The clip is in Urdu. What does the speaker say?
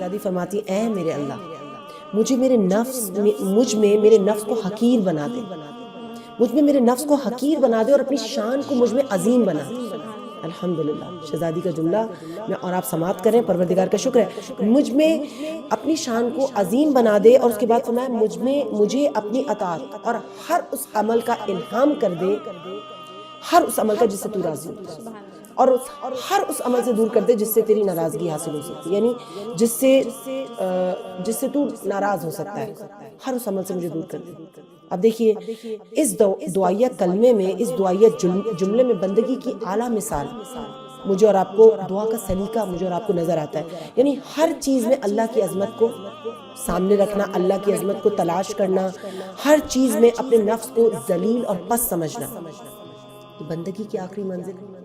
شہزادی فرماتی اے میرے اللہ مجھ میں میرے نفس کو حقیر بنا دے، مجھ میں میرے نفس کو حقیر بنا دے اور اپنی شان کو مجھ میں عظیم بنا دے۔ الحمدللہ شہزادی کا جملہ میں اور آپ سماعت کریں، پروردگار کا شکر ہے، مجھ میں اپنی شان کو عظیم بنا دے، اور اس کے بعد فرمایا مجھے اپنی اطاعت اور ہر اس عمل کا الہام کر دے، ہر اس عمل کا جس سے تو راضی ہوتا ہے، اور ہر اس عمل سے دور کر دے جس سے تیری ناراضگی حاصل ہو سکتی ہے، یعنی جس سے تو ناراض ہو سکتا ہے، ہر اس عمل سے مجھے دور کر دے۔ اب دیکھیے اس دعائیہ کلمے میں، اس دعائیہ جملے میں بندگی کی اعلیٰ مثال مجھے اور آپ کو دعا کا سلیقہ مجھے اور آپ کو نظر آتا ہے، یعنی ہر چیز میں اللہ کی عظمت کو سامنے رکھنا، اللہ کی عظمت کو تلاش کرنا، ہر چیز میں اپنے نفس کو ذلیل اور پست سمجھنا، بندگی کی آخری منزل